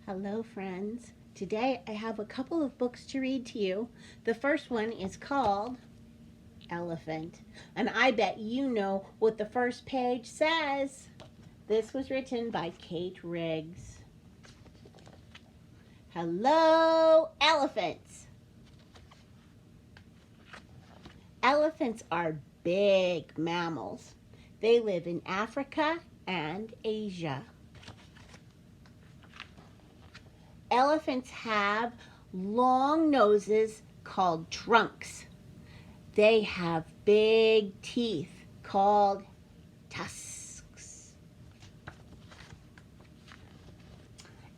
Hello, friends. Today I have a couple of books to read to you. The first one is called Elephant, and I bet you know what the first page says. This was written by Kate Riggs. Hello, elephants. Elephants are big mammals. They live in Africa and Asia. Elephants have long noses called trunks. They have big teeth called tusks.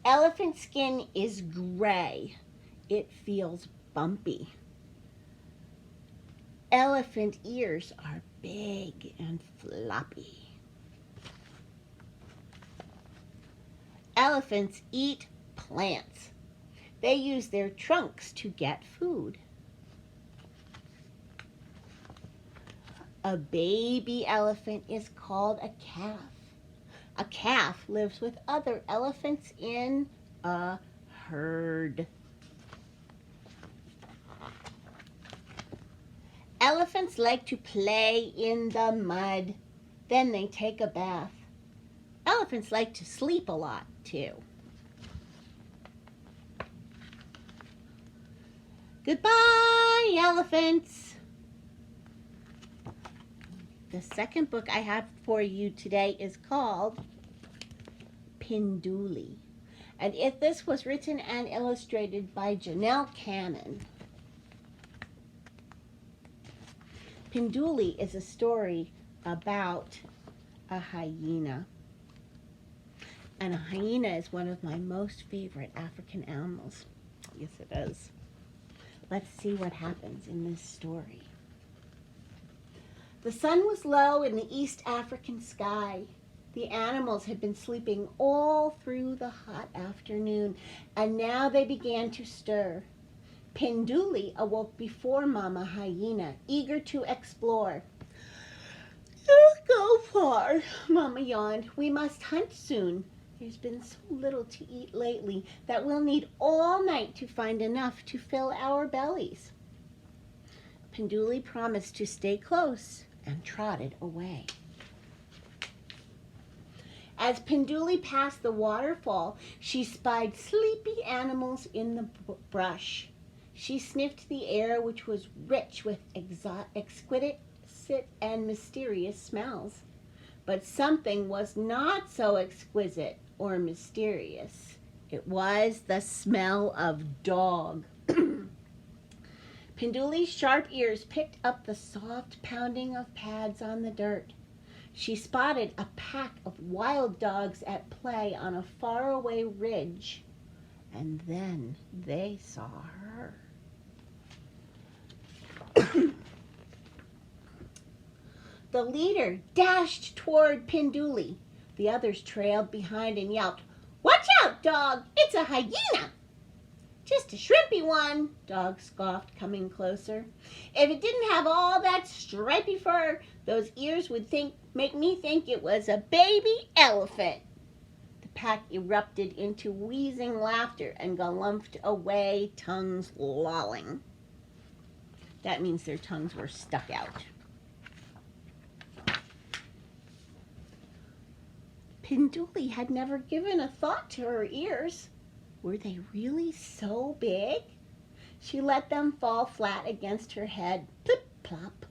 Elephant skin is gray. It feels bumpy. Elephant ears are big and floppy. Elephants eat plants. They use their trunks to get food. A baby elephant is called a calf. A calf lives with other elephants in a herd. Elephants like to play in the mud. Then they take a bath. Elephants like to sleep a lot, too. Goodbye, elephants. The second book I have for you today is called Penduli. And this was written and illustrated by Janelle Cannon. Penduli is a story about a hyena. And a hyena is one of my most favorite African animals. Yes, it is. Let's see what happens in this story. The sun was low in the East African sky. The animals had been sleeping all through the hot afternoon, and now they began to stir. Penduli awoke before Mama Hyena, eager to explore. Don't go far, Mama yawned. We must hunt soon. There's been so little to eat lately that we'll need all night to find enough to fill our bellies. Penduli promised to stay close and trotted away. As Penduli passed the waterfall, she spied sleepy animals in the brush. She sniffed the air, which was rich with exquisite and mysterious smells. But something was not so exquisite or mysterious. It was the smell of dog. Penduli's sharp ears picked up the soft pounding of pads on the dirt. She spotted a pack of wild dogs at play on a faraway ridge. And then they saw her. The leader dashed toward Penduli. The others trailed behind and yelped, "Watch out, dog! It's a hyena!" "Just a shrimpy one," Dog scoffed, coming closer. "If it didn't have all that stripy fur, those ears would make me think it was a baby elephant." The pack erupted into wheezing laughter and galumphing away, tongues lolling. That means their tongues were stuck out. Penduli had never given a thought to her ears. Were they really so big? She let them fall flat against her head. Plip, plop.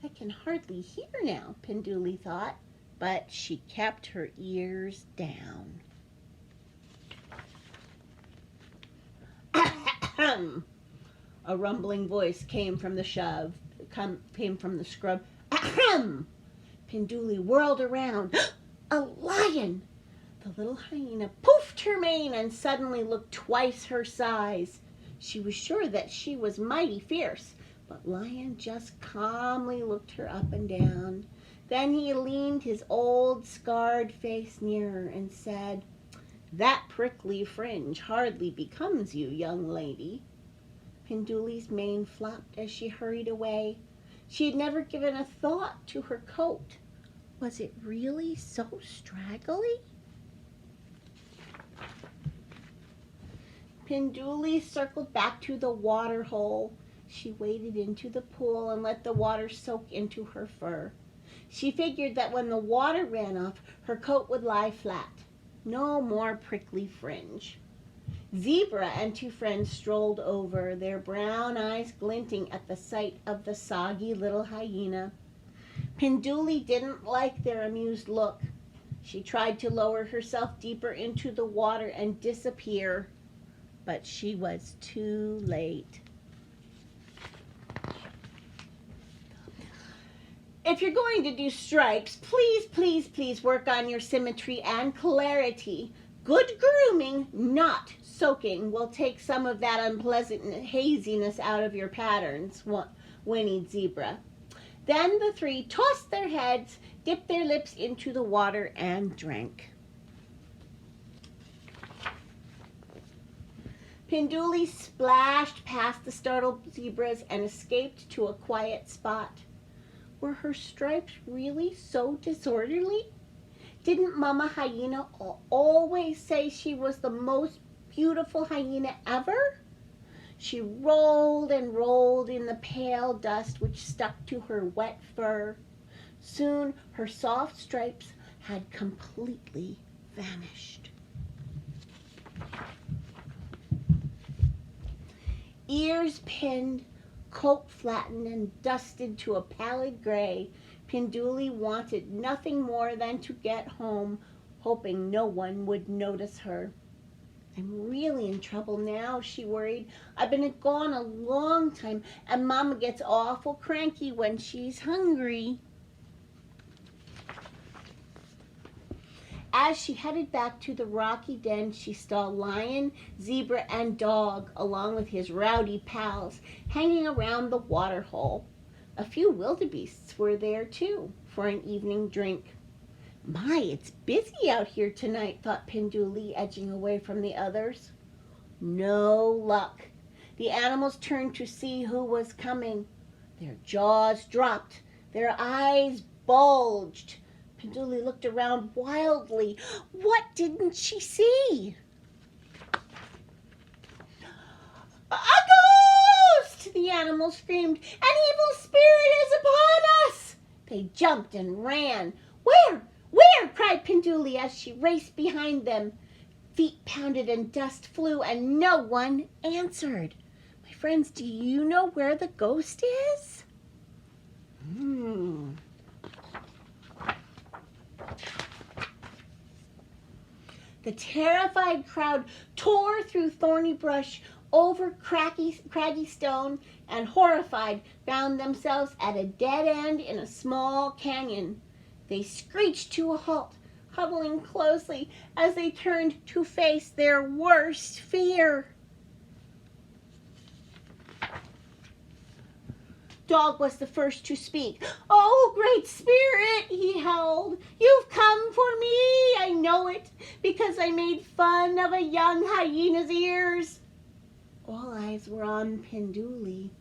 I can hardly hear now, Penduli thought, but she kept her ears down. Ahem! A rumbling voice came from the scrub. Ahem! Penduli whirled around. A lion! The little hyena poofed her mane and suddenly looked twice her size. She was sure that she was mighty fierce, but Lion just calmly looked her up and down. Then he leaned his old scarred face nearer and said, "That prickly fringe hardly becomes you, young lady." Penduli's mane flopped as she hurried away. She had never given a thought to her coat. Was it really so straggly? Penduli circled back to the water hole. She waded into the pool and let the water soak into her fur. She figured that when the water ran off, her coat would lie flat. No more prickly fringe. Zebra and two friends strolled over, their brown eyes glinting at the sight of the soggy little hyena. Penduli didn't like their amused look. She tried to lower herself deeper into the water and disappear, but she was too late. If you're going to do stripes, please work on your symmetry and clarity. Good grooming, not soaking, will take some of that unpleasant haziness out of your patterns, whinnied Zebra. Then the three tossed their heads, dipped their lips into the water, and drank. Penduli splashed past the startled zebras and escaped to a quiet spot. Were her stripes really so disorderly? Didn't Mama Hyena always say she was the most beautiful hyena ever? She rolled and rolled in the pale dust which stuck to her wet fur. Soon her soft stripes had completely vanished. Ears pinned, coat flattened and dusted to a pallid gray, Penduli wanted nothing more than to get home, hoping no one would notice her. I'm really in trouble now, she worried. I've been gone a long time, and Mama gets awful cranky when she's hungry. As she headed back to the rocky den, she saw Lion, Zebra, and Dog, along with his rowdy pals, hanging around the water hole. A few wildebeests were there, too, for an evening drink. My, it's busy out here tonight, thought Penduli, edging away from the others. No luck. The animals turned to see who was coming. Their jaws dropped. Their eyes bulged. Penduli looked around wildly. What didn't she see? A ghost! The animals screamed. An evil spirit is upon us! They jumped and ran. Where? Where? Cried Penduli as she raced behind them. Feet pounded and dust flew and no one answered. My friends, do you know where the ghost is? The terrified crowd tore through thorny brush, over craggy stone, and horrified found themselves at a dead end in a small canyon. They screeched to a halt, huddling closely as they turned to face their worst fear. Dog was the first to speak. Oh, great spirit, he howled. You've come for me, I know it, because I made fun of a young hyena's ears. All eyes were on Penduli.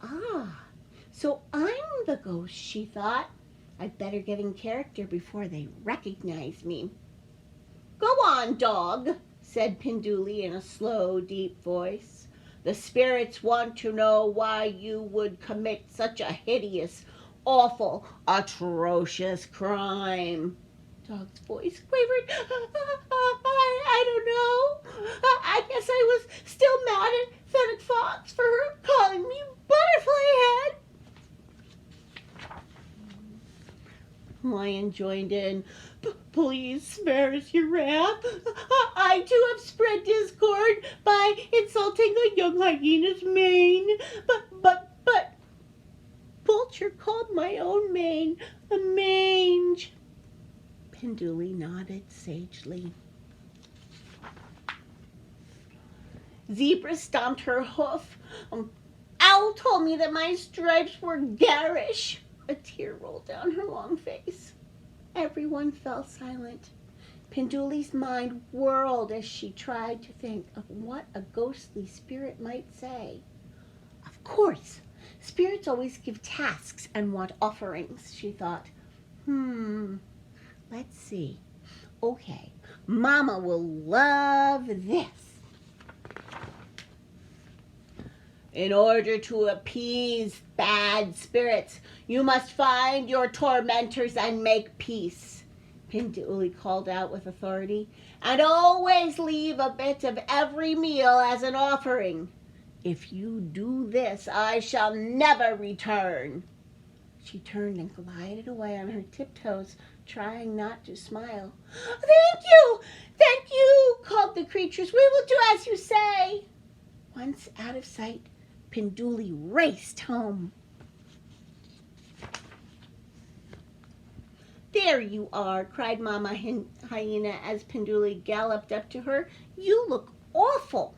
Ah, so I'm the ghost, she thought. I'd better get in character before they recognize me. Go on, Dog, said Penduli in a slow, deep voice. The spirits want to know why you would commit such a hideous, awful, atrocious crime. Dog's voice quavered. I don't know. I guess I was still mad at Fennec Fox for calling me Butterfly Head. Lion joined in. Please spare us your wrath. I too have spread discord by insulting a young hyena's mane. But Vulture called my own mane a mange. Penduli nodded sagely. Zebra stomped her hoof. Owl told me that my stripes were garish. A tear rolled down her long face. Everyone fell silent. Penduli's mind whirled as she tried to think of what a ghostly spirit might say. Of course, spirits always give tasks and want offerings, she thought. Let's see. Okay, Mama will love this. In order to appease bad spirits, you must find your tormentors and make peace, Penduli called out with authority, and always leave a bit of every meal as an offering. If you do this, I shall never return. She turned and glided away on her tiptoes, trying not to smile. Thank you, called the creatures. We will do as you say. Once out of sight, Penduli raced home. There you are, cried Mama Hyena as Penduli galloped up to her. You look awful.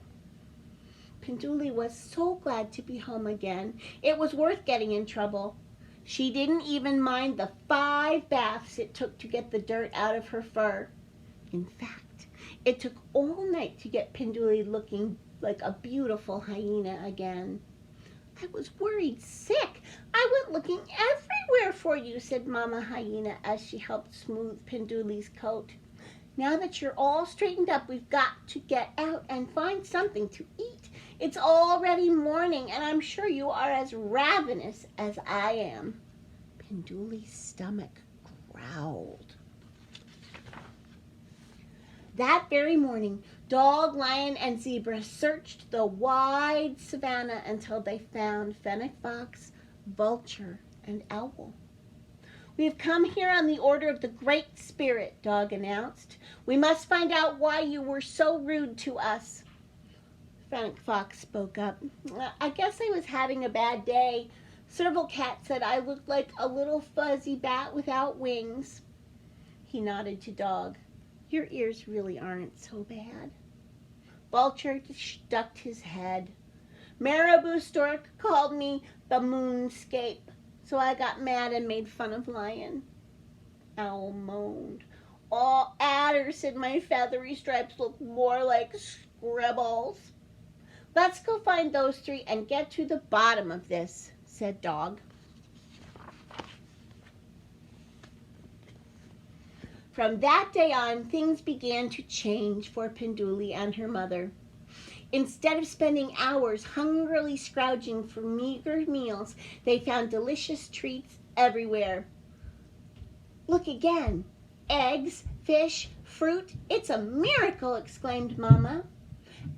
Penduli was so glad to be home again. It was worth getting in trouble. She didn't even mind the 5 baths it took to get the dirt out of her fur. In fact, it took all night to get Penduli looking like a beautiful hyena again. I was worried sick. I went looking everywhere for you, said Mama Hyena as she helped smooth Penduli's coat. Now that you're all straightened up, we've got to get out and find something to eat. It's already morning, and I'm sure you are as ravenous as I am. Penduli's stomach growled. That very morning, Dog, Lion, and Zebra searched the wide savannah until they found Fennec Fox, Vulture, and Owl. We have come here on the order of the Great Spirit, Dog announced. We must find out why you were so rude to us. Fennec Fox spoke up. I guess I was having a bad day. Serval Cat said I looked like a little fuzzy bat without wings. He nodded to Dog. Your ears really aren't so bad. Vulture ducked his head. Marabou Stork called me the moonscape, so I got mad and made fun of Lion. Owl moaned. All Adder said my feathery stripes look more like scribbles. Let's go find those 3 and get to the bottom of this, said Dog. From that day on, things began to change for Penduli and her mother. Instead of spending hours hungrily scrounging for meager meals, they found delicious treats everywhere. Look again. Eggs, fish, fruit. It's a miracle, exclaimed Mama.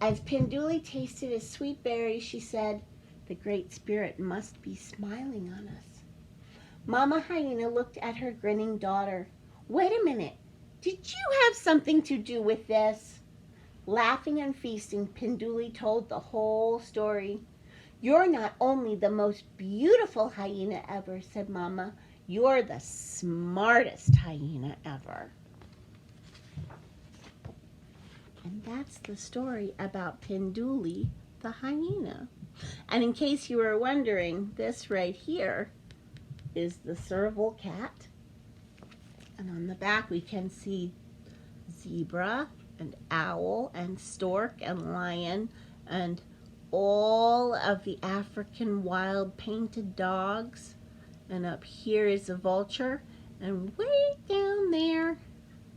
As Penduli tasted a sweet berry, she said, the Great Spirit must be smiling on us. Mama Hyena looked at her grinning daughter. Wait a minute. Did you have something to do with this? Laughing and feasting, Penduli told the whole story. You're not only the most beautiful hyena ever, said Mama. You're the smartest hyena ever. And that's the story about Penduli the hyena. And in case you were wondering, this right here is the Serval Cat. And on the back we can see zebra and owl and stork and lion and all of the African wild painted dogs. And up here is a vulture, and way down there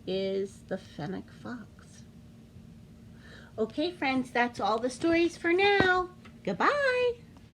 is the Fennec Fox. Okay, friends, that's all the stories for now. Goodbye.